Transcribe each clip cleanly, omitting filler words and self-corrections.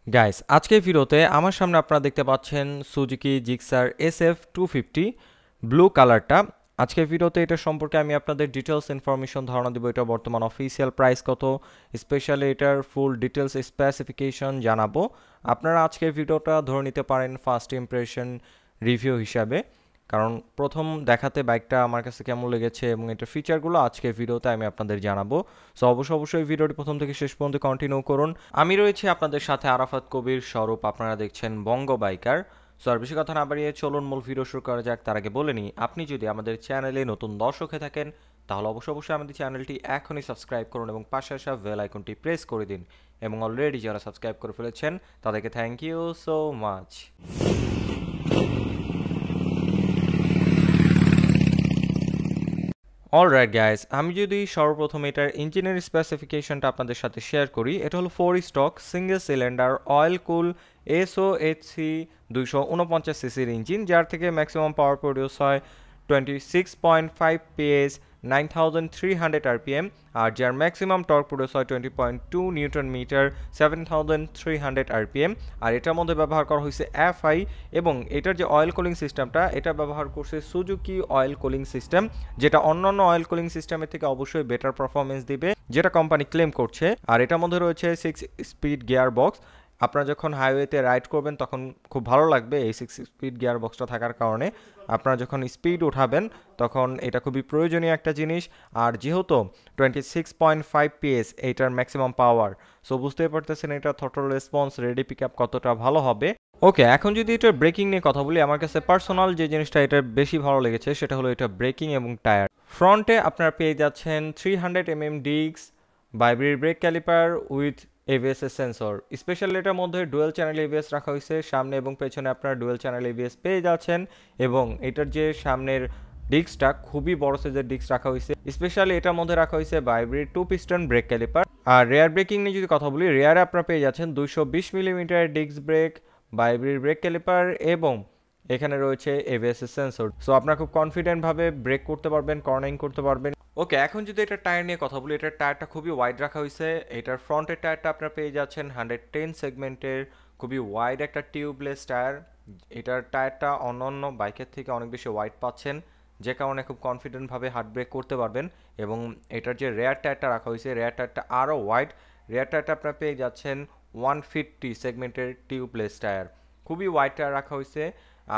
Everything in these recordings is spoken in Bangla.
গাইস আজকের ভিডিওতে আমার সামনে আপনারা দেখতে পাচ্ছেন সুজুকি জিক্সার SF250 ব্লু কালারটা। আজকের ভিডিওতে এটা সম্পর্কে আমি আপনাদের ডিটেলস ইনফরমেশন ধারণা দেব। এটা বর্তমান অফিসিয়াল প্রাইস কত, স্পেশালি এটার ফুল ডিটেলস স্পেসিফিকেশন জানাবো। আপনারা আজকের ভিডিওটা ধরে নিতে পারেন ফার্স্ট ইমপ্রেশন রিভিউ হিসাবে, কারণ প্রথম দেখাতে বাইকটা আমার কাছে কেমন লেগেছে এবং এটার ফিচারগুলো আজকের ভিডিওতে আমি আপনাদের জানাবো। সো অবশ্যই ভিডিওটি প্রথম থেকে শেষ পর্যন্ত কন্টিনিউ করুন। আমি রয়েছি আপনাদের সাথে আরাফাত কবির স্বরূপ, আপনারা দেখছেন বঙ্গ বাইকার। সো আর বেশি কথা না বাড়িয়ে চলুন মূল ভিডিও শুরু করা যাক। তার আগে বলে নিই, আপনি যদি আমাদের চ্যানেলে নতুন দর্শক হয়ে থাকেন তাহলে অবশ্যই আমাদের চ্যানেলটি এখনই সাবস্ক্রাইব করুন এবং পাশে আসা বেল আইকনটি প্রেস করে দিন। এবং অলরেডি যারা সাবস্ক্রাইব করে ফেলেছেন তাদেরকে thank you so much. Alright guys, আমি যদি সর্বপ্রথম এটার ইঞ্জিনের স্পেসিফিকেশনটা আপনাদের সাথে শেয়ার করি, এটা হলো 4 স্টক সিঙ্গেল সিলিন্ডার অয়েল কুল SOHC 249 সিসির ইঞ্জিন, যার থেকে ম্যাক্সিমাম পাওয়ার প্রডিউস হয় 26.5 PS 9300 RPM, আর যার ম্যাক্সিমাম টর্ক প্রডিউস হয় 20.2 নিউটন মিটার 7300 RPM। আর এটার মধ্যে ব্যবহার করা হয়েছে FI, এবং এটার যে অয়েল কুলিং সিস্টেমটা এটা ব্যবহার করছে সুজুকি অয়েল কুলিং সিস্টেম, যেটা অন্যান্য অয়েল কুলিং সিস্টেমের থেকে অবশ্যই বেটার পারফরমেন্স দিবে, যেটা কোম্পানি ক্লেম করছে। আর এটার মধ্যে রয়েছে 6 স্পিড গিয়ার বক্স। আপনারা যখন হাইওয়েতে রাইড করবেন তখন খুব ভালো লাগবে এই 6 স্পিড গিয়ার বক্সটা থাকার কারণে। আপনারা যখন স্পিড উঠাবেন তখন এটা খুবই প্রয়োজনীয় একটা জিনিস। আর যেহেতু 26.5 PS এইটার ম্যাক্সিমাম পাওয়ার, সো বুঝতেই পারতেছেন এটা throttle response ready pick up কতটা ভালো হবে। ওকে, এখন যদি এটার ব্রেকিং নিয়ে কথা বলি, আমার কাছে পার্সোনাল যে জিনিসটা এটার বেশি ভালো লেগেছে সেটা হলো এটা ব্রেকিং এবং টায়ার। ফ্রন্টে আপনারা পেয়ে যাচ্ছেন 300 disc ByBre brake caliper with ABS sensor. Specially এটার মধ্যে ডুয়েল চ্যানেল ABS রাখা হয়েছে, সামনে এবং পেছনে আপনারা ডুয়েল চ্যানেল ABS পেয়ে যাচ্ছেন। এবং এটার যে সামনের ডিস্কটা খুবই বড় সাইজের ডিস্ক রাখা হয়েছে। স্পেশালি এটার মধ্যে রাখা হয়েছে ভাইব্রেট 2 পিস্টন ব্রেক ক্যালিপার। আর রেয়ার ব্রেকিং নিয়ে যদি কথা বলি, রেয়ারে আপনারা পেয়ে যাচ্ছেন 220 millimetre disc brake, ByBre brake caliper, এবং এখানে রয়েছে ABS সেন্সর। সো আপনারা খুব কনফিডেন্টভাবে ব্রেক করতে পারবেন, কর্নারিং করতে পারবেন। ওকে, এখন যদি এটার টায়ার নিয়ে কথা বলি, এটার টায়ারটা খুবই ওয়াইড রাখা হয়েছে। এটার ফ্রন্টের টায়ারটা আপনারা পেয়ে যাচ্ছেন 110 সেগমেন্টের খুবই ওয়াইড একটা টিউবলেস টায়ার। এটার টায়ারটা অন্যান্য বাইকের থেকে অনেক বেশি ওয়াইড পাচ্ছেন, যে কারণে খুব কনফিডেন্টভাবে হার্ড ব্রেক করতে পারবেন। এবং এটার যে রেয়ার টায়ারটা রাখা হয়েছে, রেয়ার টায়ারটা আরও ওয়াইড। রেয়ার টায়ারটা আপনারা পেয়ে যাচ্ছেন 150 সেগমেন্টের টিউবলেস টায়ার, খুবই ওয়াইড টায়ার রাখা হয়েছে।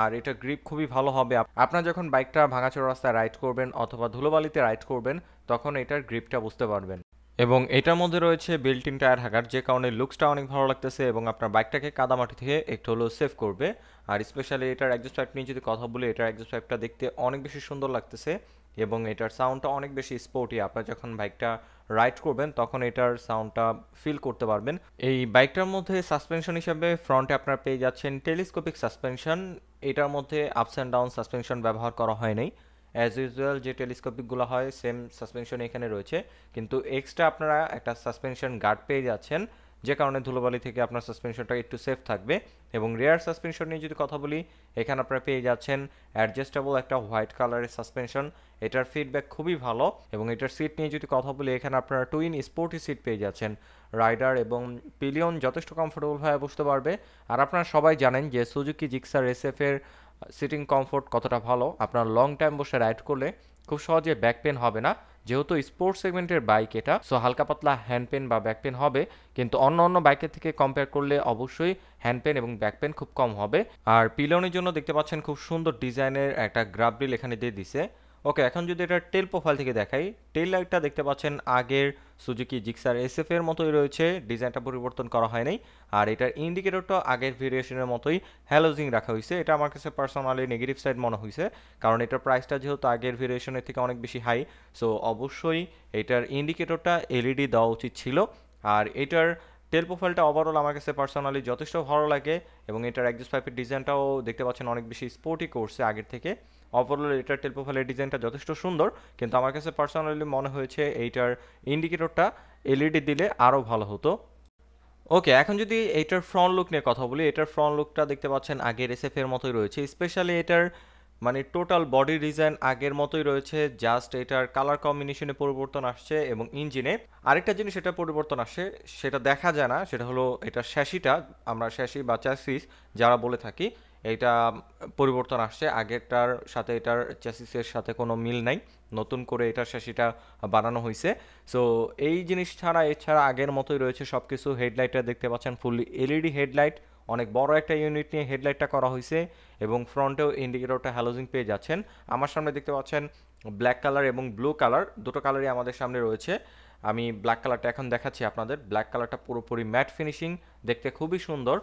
আর এটা গ্রিপ খুবই ভালো হবে আপনারা যখন বাইকটা ভাঙাচোরা রাস্তায় রাইড করবেন অথবা ধুলোবালিতে রাইড করবেন, তখন এটার গ্রিপটা বুঝতে পারবেন। এবং এটার মধ্যে রয়েছে বিল্ট ইন টায়ার হ্যাগার, যে কারণে লুকসটা অনেক ভালো লাগতেছে এবং আপনার বাইকটাকে কাদামাটি থেকে একটু হলেও সেভ করবে। আর স্পেশালি এটার এক্সস্ট পাইপ নিয়ে যদি কথা বলি, এটার এক্সস্ট পাইপটা দেখতে অনেক বেশি সুন্দর লাগতেছে এবং এটার সাউন্ডটা অনেক বেশি স্পোর্টি। আপনারা যখন বাইকটা রাইড করবেন তখন এটার সাউন্ডটা ফিল করতে পারবেন। এই বাইকটার মধ্যে সাসপেনশন হিসাবে ফ্রন্টে আপনারা পেয়ে যাচ্ছেন টেলিস্কোপিক সাসপেনশন। এটার মধ্যে আপস অ্যান্ড ডাউন সাসপেনশন ব্যবহার করা হয় নাই। অ্যাজ ইউজুয়াল যে টেলিস্কোপিকগুলো হয় সেম সাসপেনশন এখানে রয়েছে, কিন্তু এক্সট্রা আপনারা একটা সাসপেনশন গার্ড পেয়ে যাচ্ছেন, যে কারণে ধুলোবালি থেকে আপনার সাসপেনশনটা একটু সেফ থাকবে। এবং রেয়ার সাসপেনশন নিয়ে যদি কথা বলি, এখানে আপনারা পেয়ে যাচ্ছেন অ্যাডজাস্টেবল একটা হোয়াইট কালারের সাসপেনশন। এটার ফিডব্যাক খুবই ভালো। এবং এটার সিট নিয়ে যদি কথা বলি, এখানে আপনারা টুইন স্পোর্টি সিট পেয়ে যাচ্ছেন। রাইডার এবং পিলিয়ন যথেষ্ট কমফোর্টেবলভাবে বসতে পারবে। আর আপনারা সবাই জানেন যে সুজুকি জিক্সার SF এর সিটিং কমফোর্ট কতটা ভালো। আপনার লং টাইম বসে রাইড করলে খুব সহজে ব্যাক পেন হবে না, যেহেতু স্পোর্টস সেগমেন্টের বাইক এটা, সো হালকা পাতলা হ্যান্ড পেন বা ব্যাক পেন হবে, কিন্তু অন্য বাইকের থেকে কম্পেয়ার করলে অবশ্যই হ্যান্ড পেন এবং ব্যাক পেন খুব কম হবে। আর পিলনের জন্য দেখতে পাচ্ছেন খুব সুন্দর ডিজাইনের একটা গ্রাব রিল এখানে দিয়ে দিছে। ওকে, এখন যদি এটা টেল প্রোফাইল থেকে দেখাই, টেল লাইটটা দেখতে পাচ্ছেন আগের সুজুকি জিক্সার SF এর মতোই রয়েছে, ডিজাইনটা পরিবর্তন করা হয় নাই। আর এটার ইন্ডিকেটরটা আগের ভেরিয়েশনের মতোই হ্যালোজিং রাখা হয়েছে। এটা আমার কাছে পার্সোনালি নেগেটিভ সাইড মনে হয়েছে, কারণ এটার প্রাইসটা যেহেতু আগের ভেরিয়েশনের থেকে অনেক বেশি হাই, সো অবশ্যই এটার ইন্ডিকেটরটা LED দেওয়া উচিত ছিল। আর এটার টেল প্রোফাইলটা ওভারঅল আমার কাছে পার্সোনালি যথেষ্ট ভালো লাগে এবং এটার এক্সস্ট পাইপের ডিজাইনটাও দেখতে পাচ্ছেন অনেক বেশি স্পোর্টি করছে আগের থেকে। ওভারঅল এটার টেল প্রোফাইলের ডিজাইনটা যথেষ্ট সুন্দর, কিন্তু আমার কাছে পার্সোনালি মনে হয়েছে এইটার ইন্ডিকেটরটা LED দিলে আরও ভালো হতো। ওকে, এখন যদি এটার ফ্রন্ট লুক নিয়ে কথা বলি, এটার ফ্রন্ট লুকটা দেখতে পাচ্ছেন আগের SF এর মতোই রয়েছে। স্পেশালি এটার মানে টোটাল বডি ডিজাইন আগের মতোই রয়েছে, জাস্ট এটার কালার কম্বিনেশনে পরিবর্তন আসছে এবং ইঞ্জিনে আরেকটা জিনিস এটা পরিবর্তন আসছে, সেটা দেখা যায় না, সেটা হলো এটা শ্যাসিটা, আমরা শ্যাসি বা চ্যাসিস যারা বলে থাকি, এটা পরিবর্তন আসছে। আগেরটার সাথে এটার চ্যাসিসের সাথে কোনো মিল নাই, নতুন করে এটার শ্যাসিটা বানানো হয়েছে। সো এই জিনিস ছাড়া এছাড়া আগের মতোই রয়েছে সব কিছু। হেডলাইটটা দেখতে পাচ্ছেন ফুললি এলইডি হেডলাইট, অনেক বড় একটা ইউনিট নিয়ে হেডলাইটটা করা হয়েছে এবং ফ্রন্টেও ইন্ডিকেটরটা হ্যালোজিন পেয়ে যাচ্ছেন। আমার সামনে দেখতে পাচ্ছেন ব্ল্যাক কালার এবং ব্লু কালার, দুটো কালারই আমাদের সামনে রয়েছে। আমি ব্ল্যাক কালারটা এখন দেখাচ্ছি আপনাদের। ব্ল্যাক কালারটা পুরোপুরি ম্যাট ফিনিশিং, দেখতে খুবই সুন্দর।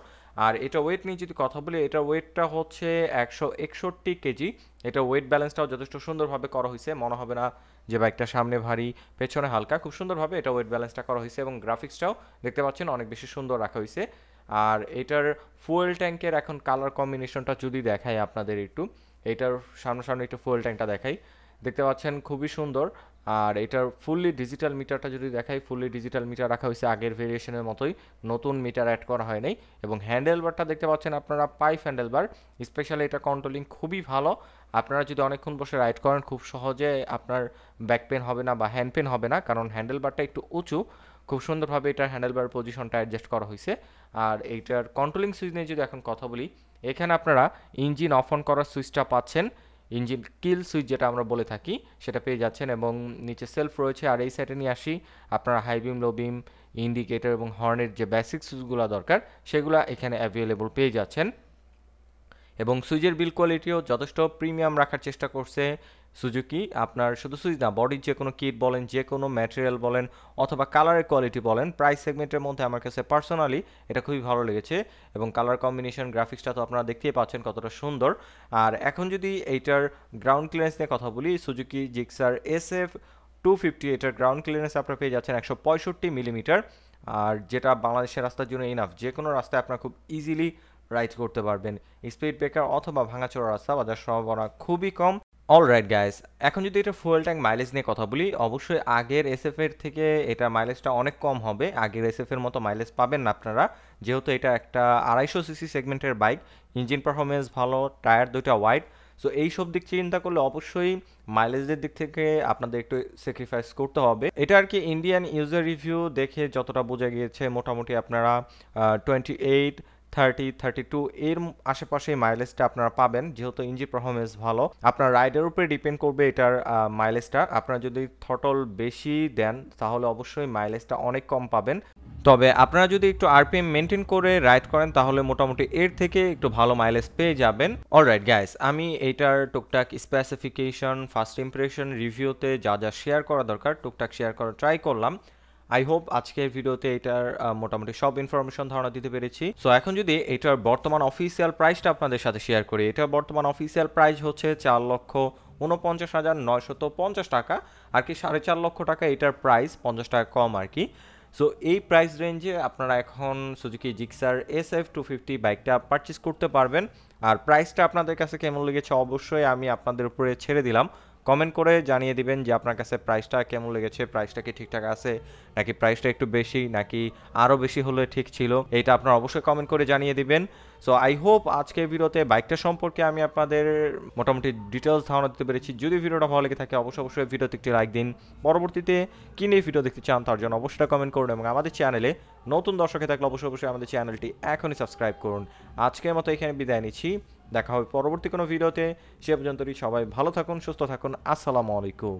আর এটা ওয়েট নিয়ে যদি কথা বলি, এটা ওয়েটটা হচ্ছে 161 কেজি। এটা ওয়েট ব্যালেন্সটাও যথেষ্ট সুন্দরভাবে করা হয়েছে, মনে হবে না যে বাইকটা সামনে ভারী পেছনে হালকা, খুব সুন্দরভাবে এটা ওয়েট ব্যালেন্সটা করা হয়েছে এবং গ্রাফিক্সটাও দেখতে পাচ্ছেন অনেক বেশি সুন্দর রাখা হয়েছে। আর এটার ফুয়েল ট্যাঙ্কের এখন কালার কম্বিনেশনটা যদি দেখাই আপনাদের একটু, এটার সামনে একটু ফুয়েল ট্যাঙ্কটা দেখাই, দেখতে পাচ্ছেন খুবই সুন্দর। আর এটার ফুললি ডিজিটাল মিটারটা যদি দেখাই, ফুললি ডিজিটাল মিটার রাখা হয়েছে আগের ভেরিয়েশনের মতোই, নতুন মিটার অ্যাড করা হয় নাই। এবং হ্যান্ডেলবারটা দেখতে পাচ্ছেন আপনারা পাইপ হ্যান্ডেলবার, স্পেশালি এটা কন্ট্রোলিং খুবই ভালো। আপনারা যদি অনেকক্ষণ বসে রাইড করেন খুব সহজে আপনার ব্যাক পেন হবে না বা হ্যান্ড পেন হবে না, কারণ হ্যান্ডেলবারটা একটু উঁচু, খুব সুন্দরভাবে এটার হ্যান্ডেলবার পজিশনটা অ্যাডজাস্ট করা হয়েছে। আর এইটার কন্ট্রোলিং সুইচ নিয়ে যদি এখন কথা বলি, এখানে আপনারা ইঞ্জিন অফ অন করার সুইচটা পাচ্ছেন, ইঞ্জিন কিল সুইচ যেটা আমরা বলে থাকি সেটা পেয়ে যাচ্ছেন, এবং নিচে সেলফ রয়েছে। আর এই সাইডে নিয়ে আসি, আপনারা হাই বিম, লো বিম, ইন্ডিকেটর এবং হর্নের যে বেসিক সুইচগুলো দরকার সেগুলো এখানে অ্যাভেলেবল পেয়ে যাচ্ছেন। এবং সুইচের বিল কোয়ালিটিও যথেষ্ট প্রিমিয়াম রাখার চেষ্টা করছে সুজুকি। আপনার শুধু সুইচ না, বডির যে কোনো কিট বলেন, যে কোনো ম্যাটেরিয়াল বলেন, অথবা কালারের কোয়ালিটি বলেন, প্রাইস সেগমেন্টের মধ্যে আমার কাছে পার্সোনালি এটা খুবই ভালো লেগেছে। এবং কালার কম্বিনেশন, গ্রাফিক্সটা তো আপনারা দেখতেই পাচ্ছেন কতটা সুন্দর। আর এখন যদি এইটার গ্রাউন্ড ক্লিয়ারেন্স নিয়ে কথা বলি, সুজুকি জিক্সার SF250, এটার গ্রাউন্ড ক্লিয়ারেন্স আপনারা পেয়ে যাচ্ছেন 165 মিলিমিটার। আর যেটা বাংলাদেশের রাস্তার জন্য ইনাফ, যে কোনো রাস্তায় আপনারা খুব ইজিলি রাইড করতে পারবেন। স্পিড ব্রেকার অথবা ভাঙাচোরা রাস্তা বাজার সম্ভাবনা খুবই কম। অলরাইট গাইস, এখন যদি এটা ফুয়েল ট্যাঙ্ক মাইলেজ নিয়ে কথা বলি, অবশ্যই আগের এসএফ এর থেকে এটা মাইলেজটা অনেক কম হবে। আগের এসএফ এর মতো মাইলেজ পাবেন না আপনারা, যেহেতু এটা একটা 250 সিসি সেগমেন্টের বাইক। ইঞ্জিন পারফরমেন্স ভালো, টায়ার দুইটা ওয়াইড। সো এইসব দিক চিন্তা করলে অবশ্যই মাইলেজের দিক থেকে আপনাদের একটু স্যাক্রিফাইস করতে হবে। এটা আর কি ইন্ডিয়ান ইউজার রিভিউ দেখে যতটা বোঝা গিয়েছে, মোটামুটি আপনারা 28, 30, 32 এর আশেপাশে মাইলেজটা আপনারা পাবেন, যেহেতু ইঞ্জিন পারফরমেন্স ভালো। আপনার রাইডের উপরে ডিপেন্ড করবে এটার মাইলেজটা। আপনারা যদি থ্রটল বেশি দেন তাহলে অবশ্যই মাইলেজটা অনেক কম পাবেন। তবে আপনারা যদি একটু আরপিএম মেনটেন করে রাইড করেন তাহলে মোটামুটি এর থেকে একটু ভালো মাইলেজ পেয়ে যাবেন। অলরাইট গাইস, আমি এইটার টুকটাক স্পেসিফিকেশন, ফার্স্ট ইমপ্রেশন, রিভিউতে যা যা শেয়ার করা দরকার টুকটাক শেয়ার করার ট্রাই করলাম। আই হোপ আজকের ভিডিওতে এটার মোটামুটি সব ইনফরমেশন ধারণা দিতে পেরেছি। সো এখন যদি এটার বর্তমান অফিসিয়াল প্রাইসটা আপনাদের সাথে শেয়ার করি, এটার বর্তমান অফিসিয়াল প্রাইস হচ্ছে 4,49,950 টাকা, আর কি 4.5 লক্ষ টাকা এটার প্রাইস, 50 টাকা কম আর কি। সো এই প্রাইস রেঞ্জে আপনারা এখন সুজুকি জিক্সার SF250 বাইকটা পারচেস করতে পারবেন। আর প্রাইসটা আপনাদের কাছে কেমন লেগেছে অবশ্যই আমি আপনাদের উপরে ছেড়ে দিলাম, কমেন্ট করে জানিয়ে দিবেন যে আপনার কাছে প্রাইসটা কেমন লেগেছে, প্রাইসটা কি ঠিকঠাক আছে নাকি প্রাইসটা একটু বেশি নাকি আরও বেশি হলে ঠিক ছিল, এইটা আপনারা অবশ্যই কমেন্ট করে জানিয়ে দিবেন। সো আই হোপ আজকের ভিডিওতে বাইকটা সম্পর্কে আমি আপনাদের মোটামুটি ডিটেলস ধারণা দিতে পেরেছি। যদি ভিডিওটা ভালো লেগে থাকে অবশ্যই ভিডিওতে একটি লাইক দিন। পরবর্তীতে কী নিয়ে ভিডিও দেখতে চান তার জন্য অবশ্যই কমেন্ট করুন, এবং আমাদের চ্যানেলে নতুন দর্শকে থাকলে অবশ্যই আমাদের চ্যানেলটি এখনই সাবস্ক্রাইব করুন। আজকের মতো এখানে বিদায় নিচ্ছি, দেখা হবে পরবর্তী কোনো ভিডিওতে। সে পর্যন্তই সবাই ভালো থাকুন, সুস্থ থাকুন। আসসালামু আলাইকুম।